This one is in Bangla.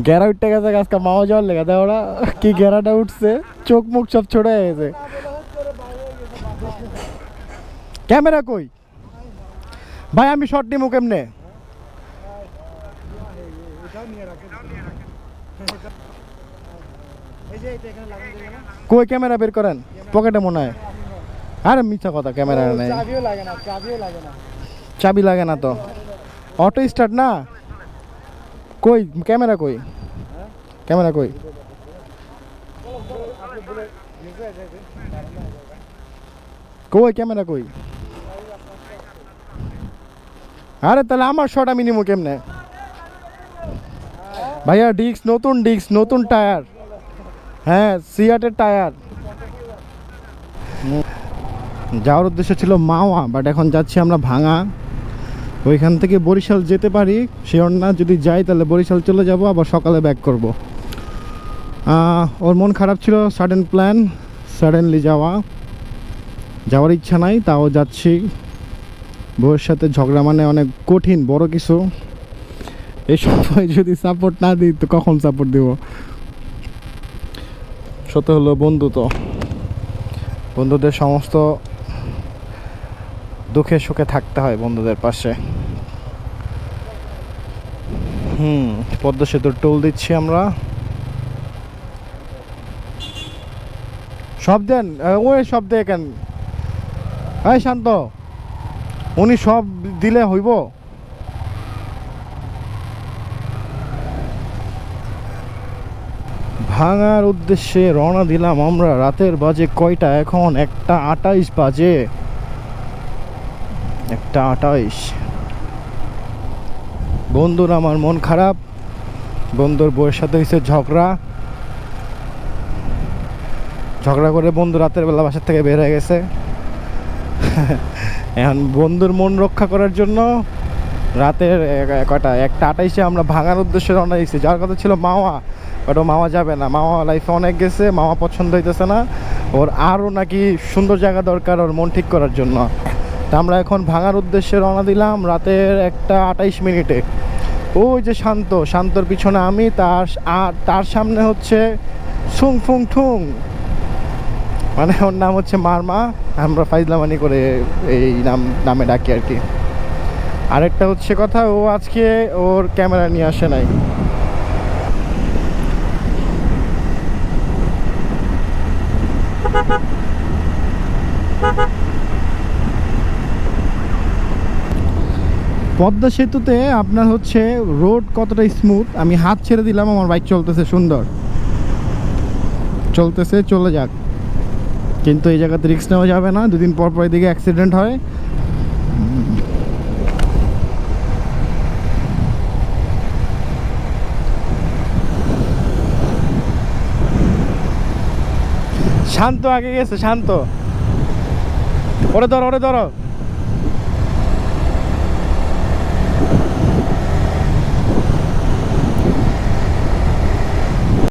গেরা উঠতে গেছে আজকে মাও যাওয়ার লেগে দেয় ওরা কি গেরাটা উঠছে চোখ মুখ সব ছোট হয়ে গেছে ক্যামেরা কই ভাই আমি শর্ট নিমু কেমনে কই ক্যামেরা বের করেন পকেটে মনে হয় আরে মিথ্যা কথা ক্যামেরা নাই চাবি লাগে না তো অটো স্টার্ট না কই ক্যামেরা কই ক্যামেরা কই কই ক্যামেরা কই আরে তাহলে আমার শট আমি নিমু কেমনে ভাইয়া ডিস্ক নতুন টায়ার হ্যাঁ সিয়াটের টায়ার যাওয়ার উদ্দেশ্য ছিল মাওয়া বাট এখন যাচ্ছি আমরা ভাঙা ওইখান থেকে বরিশাল যেতে পারি শিওর না যদি যাই তাহলে বরিশাল চলে যাব আবার সকালে ব্যাক করব ওর মন খারাপ ছিল সাডেনলি যাওয়ার ইচ্ছা নাই তাও যাচ্ছি বউয়ের সাথে ঝগড়া মানে অনেক কঠিন বড় কিছু এই সময় যদি সাপোর্ট না দিই তো কখন সাপোর্ট দিব সত্য হলো বন্ধু তো বন্ধুদের সমস্ত দুঃখে সুখে থাকতে হয় বন্ধুদের পাশে পদ্মা সেতুর টোল দিচ্ছি আমরা সব দেন ওই সব দিয়ে কেন এই শান্ত উনি সব দিলে হইব ভাঙার উদ্দেশ্যে রওনা দিলাম আমরা রাতের বাজে কয়টা এখন 1:28 বাজে 1:28 বন্ধুর আমার মন খারাপ বন্ধুর বউয়ের সাথে হয়েছে ঝগড়া করে বন্ধু রাতের বেলা বাসার থেকে বের হয়ে গেছে এখন বন্ধুর মন রক্ষা করার জন্য রাতের কয়টা 1:28 আমরা ভাঙার উদ্দেশ্যে রওনা দিয়েছি যার কথা ছিল মাওয়া বাট ও মাওয়া যাবে না মাওয়া লাইফে অনেক গেছে মাওয়া পছন্দ হইতেছে না ওর আরও নাকি সুন্দর জায়গা দরকার ওর মন ঠিক করার জন্য তা আমরা এখন ভাঙার উদ্দেশ্যে রওনা দিলাম রাতের 1:28 ওই যে শান্তর পিছনে আমি তার সামনে হচ্ছে সুং ফুং ঠুং মানে ওর নাম হচ্ছে মারমা আমরা ফাইজলামানি করে এই নামে ডাকি আর কি আরেকটা হচ্ছে কথা ও আজকে ওর ক্যামেরা নিয়ে আসে নাই পদ্মা সেতুতে আপনার হচ্ছে রোড কতটা স্মুথ আমি হাত ছেড়ে দিলাম আমার বাইক চলতেছে সুন্দর চলতেছে চলে যাক কিন্তু এই জায়গাতে রিস্ক নেওয়া যাবে না দুদিন পর এদিকে অ্যাক্সিডেন্ট হয় শান্ত আগে গেছে শান্ত ওরে ধরো